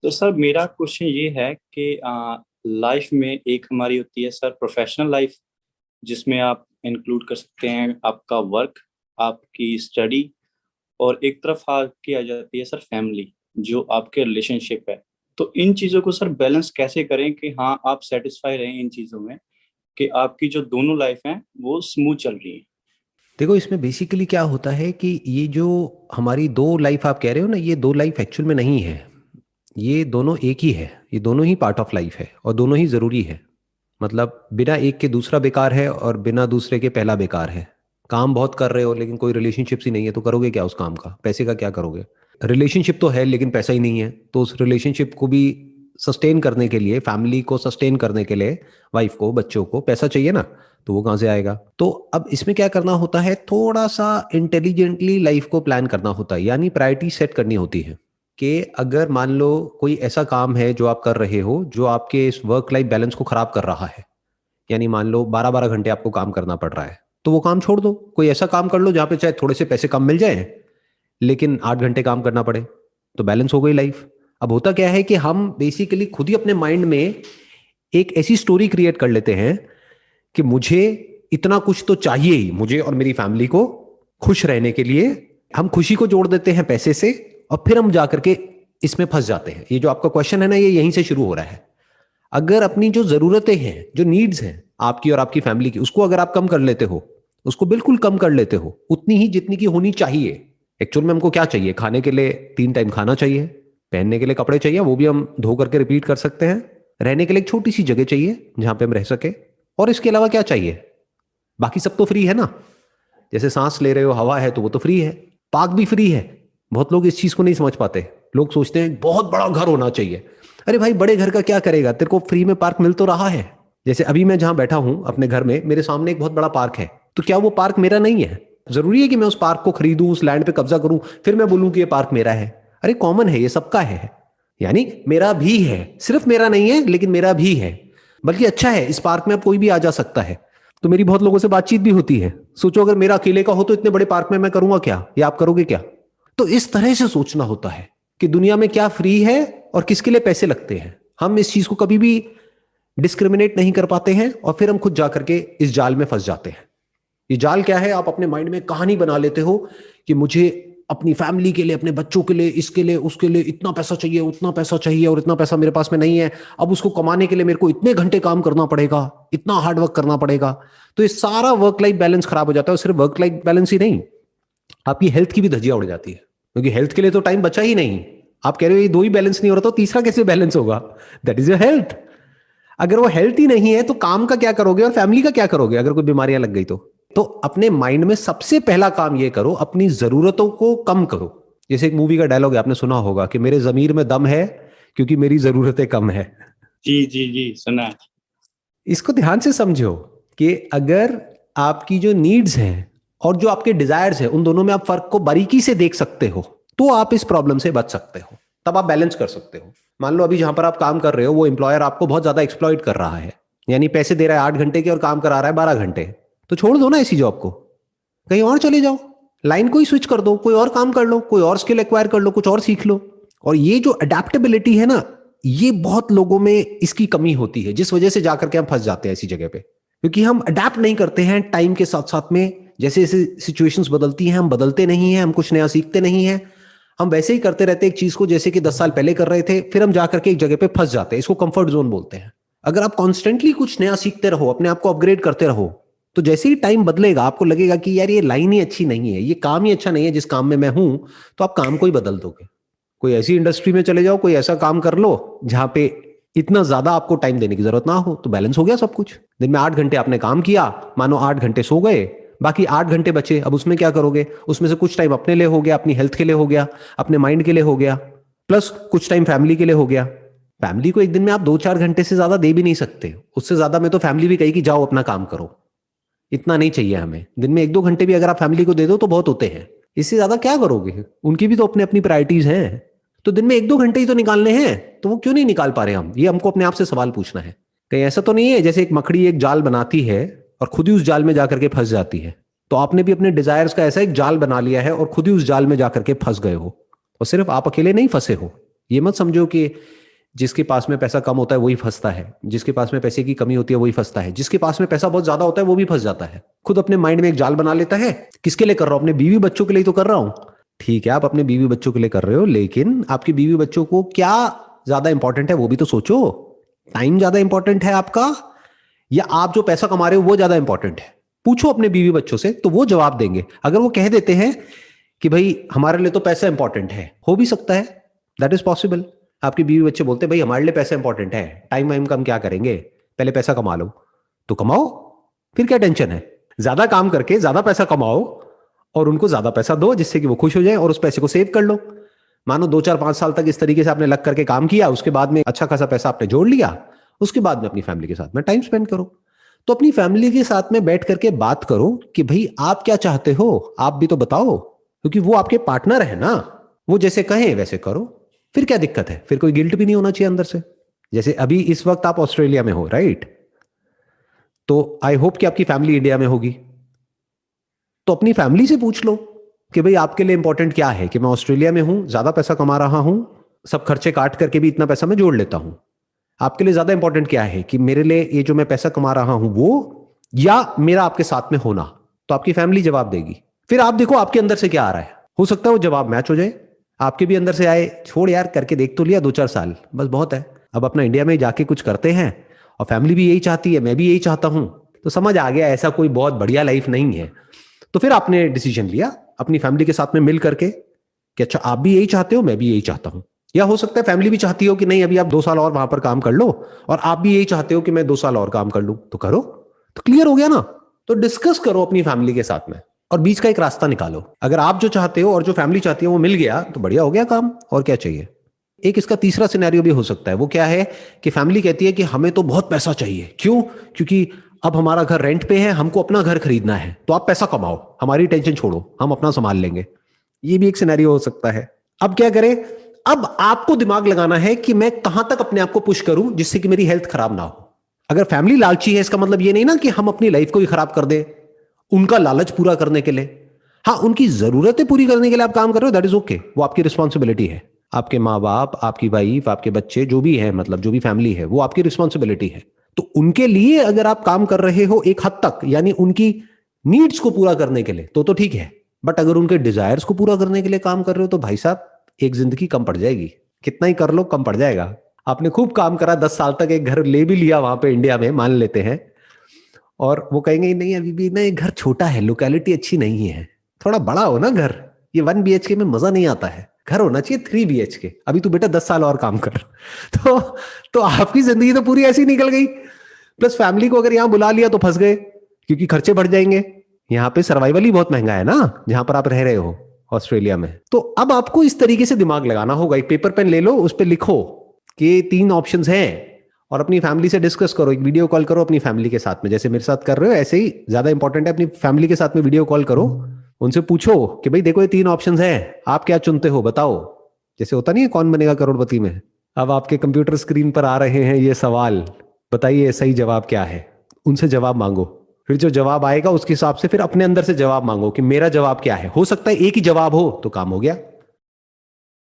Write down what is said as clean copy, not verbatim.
तो सर मेरा क्वेश्चन ये है कि लाइफ में एक हमारी होती है सर प्रोफेशनल लाइफ, जिसमें आप इंक्लूड कर सकते हैं आपका वर्क, आपकी स्टडी, और एक तरफ आपकी आ जाती है सर फैमिली, जो आपके रिलेशनशिप है। तो इन चीज़ों को सर बैलेंस कैसे करें कि हाँ आप सेटिस्फाई रहें इन चीज़ों में, कि आपकी जो दोनों लाइफ हैं वो स्मूथ चल रही है। देखो, इसमें बेसिकली क्या होता है कि ये जो हमारी दो लाइफ आप कह रहे हो ना, ये दो लाइफ एक्चुअल में नहीं है। ये दोनों एक ही है, ये दोनों ही पार्ट ऑफ लाइफ है और दोनों ही ज़रूरी है। मतलब बिना एक के दूसरा बेकार है और बिना दूसरे के पहला बेकार है। काम बहुत कर रहे हो लेकिन कोई रिलेशनशिप ही नहीं है तो करोगे क्या उस काम का? पैसे का क्या करोगे? रिलेशनशिप तो है लेकिन पैसा ही नहीं है, तो उस रिलेशनशिप को भी सस्टेन करने के लिए, फैमिली को सस्टेन करने के लिए, वाइफ को, बच्चों को पैसा चाहिए ना। तो वो कहाँ से आएगा? तो अब इसमें क्या करना होता है, थोड़ा सा इंटेलिजेंटली लाइफ को प्लान करना होता है, यानी प्रायोरिटी सेट करनी होती है। कि अगर मान लो कोई ऐसा काम है जो आप कर रहे हो जो आपके इस वर्क लाइफ बैलेंस को खराब कर रहा है, यानी मान लो 12-12 घंटे आपको काम करना पड़ रहा है, तो वो काम छोड़ दो। कोई ऐसा काम कर लो जहां पे चाहे थोड़े से पैसे कम मिल जाए लेकिन 8 घंटे काम करना पड़े, तो बैलेंस हो गई लाइफ। अब होता क्या है कि हम बेसिकली खुद ही अपने माइंड में एक ऐसी स्टोरी क्रिएट कर लेते हैं कि मुझे इतना कुछ तो चाहिए ही, मुझे और मेरी फैमिली को खुश रहने के लिए। हम खुशी को जोड़ देते हैं पैसे से और फिर हम जाकर के इसमें फंस जाते हैं। ये जो आपका क्वेश्चन है ना, ये यहीं से शुरू हो रहा है। अगर अपनी जो जरूरतें हैं, जो नीड्स हैं आपकी और आपकी फैमिली की, उसको अगर आप कम कर लेते हो, उसको बिल्कुल कम कर लेते हो, उतनी ही जितनी की होनी चाहिए। एक्चुअल में हमको क्या चाहिए? खाने के लिए 3 टाइम खाना चाहिए, पहनने के लिए कपड़े चाहिए, वो भी हम धो करके रिपीट कर सकते हैं। रहने के लिए एक छोटी सी जगह चाहिए जहां पे हम रह सके। और इसके अलावा क्या चाहिए? बाकी सब तो फ्री है ना। जैसे सांस ले रहे हो, हवा है, तो वो तो फ्री है। पार्क भी फ्री है। बहुत लोग इस चीज को नहीं समझ पाते। लोग सोचते हैं बहुत बड़ा घर होना चाहिए। अरे भाई, बड़े घर का क्या करेगा? तेरे को फ्री में पार्क मिल तो रहा है। जैसे अभी मैं जहां बैठा हूं अपने घर में, मेरे सामने एक बहुत बड़ा पार्क है, तो क्या वो पार्क मेरा नहीं है? जरूरी है कि मैं उस पार्क को खरीदूं, उस लैंड पे कब्जा करूं, फिर मैं बोलूं कि ये पार्क मेरा है? अरे कॉमन है, ये सबका है। यानी मेरा भी है, सिर्फ मेरा नहीं है लेकिन मेरा भी है। बल्कि अच्छा है, इस पार्क में अब कोई भी आ जा सकता है। तो मेरी बहुत लोगों से बातचीत भी होती है। सोचो अगर मेरा अकेले का हो तो इतने बड़े पार्क में मैं करूंगा क्या, या आप करोगे क्या? तो इस तरह से सोचना होता है कि दुनिया में क्या फ्री है और किसके लिए पैसे लगते हैं। हम इस चीज को कभी भी डिस्क्रिमिनेट नहीं कर पाते हैं और फिर हम खुद जाकर के इस जाल में फंस जाते हैं। ये जाल क्या है? आप अपने माइंड में कहानी बना लेते हो कि मुझे अपनी फैमिली के लिए, अपने बच्चों के लिए, इसके लिए, उसके लिए इतना पैसा चाहिए, उतना पैसा चाहिए, और इतना पैसा मेरे पास में नहीं है। अब उसको कमाने के लिए मेरे को इतने घंटे काम करना पड़ेगा, इतना हार्ड वर्क करना पड़ेगा। तो ये सारा वर्क लाइफ बैलेंस खराब हो जाता है। और सिर्फ वर्क लाइफ बैलेंस ही नहीं, आपकी हेल्थ की भी धज्जियां उड़ जाती है, क्योंकि हेल्थ के लिए तो टाइम बचा ही नहीं। आप कह रहे हो ये दो ही बैलेंस नहीं हो रहा, तो तीसरा कैसे बैलेंस होगा? That is your health. अगर वो हेल्थ ही नहीं है तो काम का क्या करोगे और फैमिली का क्या करोगे अगर कोई बीमारियां लग गई तो अपने माइंड में सबसे पहला काम ये करो, अपनी जरूरतों को कम करो। जैसे एक मूवी का डायलॉग है, आपने सुना होगा कि मेरे जमीर में दम है क्योंकि मेरी जरूरतें कम है। जी जी जी, सुना है। इसको ध्यान से समझो कि अगर आपकी जो नीड्स हैं और जो आपके डिजायर्स हैं, उन दोनों में आप फर्क को बारीकी से देख सकते हो, तो आप इस प्रॉब्लम से बच सकते हो। तब आप बैलेंस कर सकते हो। मान लो अभी जहां पर आप काम कर रहे हो, वो एम्प्लॉयर आपको बहुत ज्यादा एक्सप्लॉइट कर रहा है, यानी पैसे दे रहा है 8 घंटे के और काम करा रहा है 12 घंटे। तो छोड़ दो ना ऐसी जॉब को, कहीं और चले जाओ। लाइन को ही स्विच कर दो, कोई और काम कर लो, कोई और स्किल एक्वायर कर लो, कुछ और सीख लो। और ये जो अडेप्टेबिलिटी है ना, ये बहुत लोगों में इसकी कमी होती है, जिस वजह से जाकर के हम फंस जाते हैं ऐसी जगह पे। क्योंकि हम अडेप्ट नहीं करते हैं टाइम के साथ साथ में। जैसे जैसे सिचुएशंस बदलती हैं, हम बदलते नहीं हैं, हम कुछ नया सीखते नहीं हैं। हम वैसे ही करते रहते हैं एक चीज को जैसे कि 10 साल पहले कर रहे थे, फिर हम जाकर के एक जगह पे फंस जाते हैं। इसको कंफर्ट जोन बोलते हैं। अगर आप कॉन्स्टेंटली कुछ नया सीखते रहो, अपने आप को अपग्रेड करते रहो, तो जैसे ही टाइम बदलेगा आपको लगेगा कि यार ये लाइन ही अच्छी नहीं है, ये काम ही अच्छा नहीं है जिस काम में मैं हूं, तो आप काम को ही बदल दोगे। कोई ऐसी इंडस्ट्री में चले जाओ, कोई ऐसा काम कर लो जहां पे इतना ज्यादा आपको टाइम देने की जरूरत ना हो, तो बैलेंस हो गया सब कुछ। दिन में 8 घंटे आपने काम किया, मानो 8 घंटे सो गए, बाकी 8 घंटे बचे। अब उसमें क्या करोगे? उसमें से कुछ टाइम अपने लिए हो गया, अपनी हेल्थ के लिए हो गया, अपने माइंड के लिए हो गया, प्लस कुछ टाइम फैमिली के लिए हो गया। फैमिली को एक दिन में आप 2-4 घंटे से ज्यादा दे भी नहीं सकते। उससे ज्यादा में तो फैमिली भी कहेगी जाओ अपना काम करो, इतना नहीं चाहिए हमें। दिन में 1-2 घंटे भी अगर आप फैमिली को दे दो तो बहुत होते हैं। इससे ज्यादा क्या करोगे? उनकी भी तो अपने अपनी प्रायोरिटीज हैं। तो दिन में 1-2 घंटे ही तो निकालने हैं, तो वो क्यों नहीं निकाल पा रहे हम? ये हमको अपने आप से सवाल पूछना है। कहीं ऐसा तो नहीं है जैसे एक मकड़ी एक जाल बनाती है और खुद ही उस जाल में जाकर के फंस जाती है? तो आपने भी अपने डिजायर्स का ऐसा एक जाल बना लिया है और खुद ही उस जाल में जाकर के फंस गए हो। और सिर्फ आप अकेले नहीं फंसे हो, ये मत समझो कि जिसके पास में पैसा कम होता है वही फंसता है, जिसके पास में पैसे की कमी होती है वही फंसता है, जिसके पास में पैसा बहुत ज्यादा होता है वो भी फंस जाता है। खुद अपने माइंड में एक जाल बना लेता है। किसके लिए कर रहा हूं? अपने बीवी बच्चों के लिए तो कर रहा हूं। ठीक है, आप अपने बीवी बच्चों के लिए कर रहे हो, लेकिन आपकी बीवी बच्चों को क्या ज्यादा इंपॉर्टेंट है वो भी तो सोचो। टाइम ज्यादा इंपॉर्टेंट है आपका, या आप जो पैसा कमा रहे हो वो ज्यादा इंपॉर्टेंट है? पूछो अपने बीवी बच्चों से, तो वो जवाब देंगे। अगर वो कह देते हैं कि भाई हमारे लिए तो पैसा इंपॉर्टेंट है, हो भी सकता है, दैट इज पॉसिबल। आपके बीवी बच्चे बोलते हैं भाई हमारे लिए पैसा इंपॉर्टेंट है, टाइम वाइम कम क्या करेंगे, पहले पैसा कमा लो। तो कमाओ, फिर क्या टेंशन है? ज्यादा काम करके ज्यादा पैसा कमाओ और उनको ज्यादा पैसा दो, जिससे कि वो खुश हो जाए, और उस पैसे को सेव कर लो। मानो 2 4 5 साल तक इस तरीके से आपने लग करके काम किया, उसके बाद में अच्छा खासा पैसा आपने जोड़ लिया, उसके बाद में अपनी फैमिली के साथ में टाइम स्पेंड करो। तो अपनी फैमिली के साथ में बैठ करके बात करो कि भाई आप क्या चाहते हो, आप भी तो बताओ, क्योंकि वो आपके पार्टनर है ना, वो जैसे कहें वैसे करो। फिर क्या दिक्कत है? फिर कोई गिल्ट भी नहीं होना चाहिए अंदर से। जैसे अभी इस वक्त आप ऑस्ट्रेलिया में हो, राइट? तो आई होप कि आपकी फैमिली इंडिया में होगी। तो अपनी फैमिली से पूछ लो कि भाई आपके लिए इंपॉर्टेंट क्या है, कि मैं ऑस्ट्रेलिया में हूं, ज्यादा पैसा कमा रहा हूं, सब खर्चे काट करके भी इतना पैसा मैं जोड़ लेता हूं। आपके लिए ज्यादा इंपॉर्टेंट क्या है, कि मेरे लिए ये जो मैं पैसा कमा रहा हूं वो, या मेरा आपके साथ में होना? तो आपकी फैमिली जवाब देगी। फिर आप देखो आपके अंदर से क्या आ रहा है। हो सकता है वो जवाब मैच हो जाए, आपके भी अंदर से आए, छोड़ यार करके देख तो लिया 2 4 साल, बस बहुत है, अब अपना इंडिया में जाके कुछ करते हैं, और फैमिली भी यही चाहती है, मैं भी यही चाहता हूं, तो समझ आ गया ऐसा कोई बहुत बढ़िया लाइफ नहीं है। तो फिर आपने डिसीजन लिया अपनी फैमिली के साथ में मिल करके कि अच्छा आप भी यही चाहते हो, मैं भी यही चाहता हूं। या हो सकता है फैमिली भी चाहती हो कि नहीं अभी आप 2 साल और वहां पर काम कर लो, और आप भी यही चाहते हो कि मैं 2 साल और काम कर लूं, तो करो। तो क्लियर हो गया ना? तो डिस्कस करो अपनी फैमिली के साथ में, और बीच का एक रास्ता निकालो। अगर आप जो चाहते हो और जो फैमिली चाहती है वो मिल गया तो बढ़िया हो गया काम, और क्या चाहिए। एक इसका तीसरा सिनेरियो भी हो सकता है। वो क्या है कि फैमिली कहती है कि हमें तो बहुत पैसा चाहिए, क्यों? क्योंकि अब हमारा घर रेंट पे है, हमको अपना घर खरीदना है, तो आप पैसा कमाओ, हमारी टेंशन छोड़ो, हम अपना संभाल लेंगे। ये भी एक सिनेरियो हो सकता है। अब क्या करें? अब आपको दिमाग लगाना है कि मैं कहां तक अपने आप को पुश करूं जिससे कि मेरी हेल्थ खराब ना हो। अगर फैमिली लालची है, इसका मतलब ये नहीं ना कि हम अपनी लाइफ को ही खराब कर दे उनका लालच पूरा करने के लिए। हाँ, उनकी जरूरतें पूरी करने के लिए आप काम कर रहे हो, दैट इज ओके, वो आपकी रिस्पॉन्सिबिलिटी है। आपके माँ बाप, आपकी वाइफ, आपके बच्चे जो भी है, मतलब जो भी फैमिली है, वो आपकी रिस्पॉन्सिबिलिटी है। तो उनके लिए अगर आप काम कर रहे हो एक हद तक, यानी उनकी नीड्स को पूरा करने के लिए, तो ठीक है। बट अगर उनके डिजायर्स को पूरा करने के लिए काम कर रहे हो, तो भाई साहब एक जिंदगी कम पड़ जाएगी। कितना ही कर लो कम पड़ जाएगा। आपने खूब काम करा, 10 साल तक एक घर ले भी लिया वहां पे इंडिया में, मान लेते हैं, और वो कहेंगे नहीं अभी भी ना ये घर छोटा है, लोकेलिटी अच्छी नहीं है, थोड़ा बड़ा हो ना घर, ये 1 BHK में मजा नहीं आता है, घर होना चाहिए 3 BHK, अभी तू बेटा 10 साल और काम कर। तो आपकी जिंदगी तो पूरी ऐसी निकल गई। प्लस फैमिली को अगर यहाँ बुला लिया तो फंस गए, क्योंकि खर्चे बढ़ जाएंगे। यहाँ पे सर्वाइवल ही बहुत महंगा है ना, जहां पर आप रह रहे हो ऑस्ट्रेलिया में। तो अब आपको इस तरीके से दिमाग लगाना होगा। एक पेपर पेन ले लो, उस पर लिखो कि 3 ऑप्शंस हैं, और अपनी फैमिली से डिस्कस करो। एक वीडियो कॉल करो अपनी फैमिली के साथ में, जैसे मेरे साथ कर रहे हो ऐसे ही, ज्यादा इंपॉर्टेंट है अपनी फैमिली के साथ में वीडियो कॉल करो। उनसे पूछो कि भाई देखो ये 3 ऑप्शंस हैं, आप क्या चुनते हो बताओ। जैसे होता नहीं है कौन बनेगा करोड़पति में, अब आपके कंप्यूटर स्क्रीन पर आ रहे हैं ये सवाल, बताइए सही जवाब क्या है। उनसे जवाब मांगो, फिर जो जवाब आएगा उसके हिसाब से फिर अपने अंदर से जवाब मांगो कि मेरा जवाब क्या है। हो सकता है एक ही जवाब हो तो काम हो गया,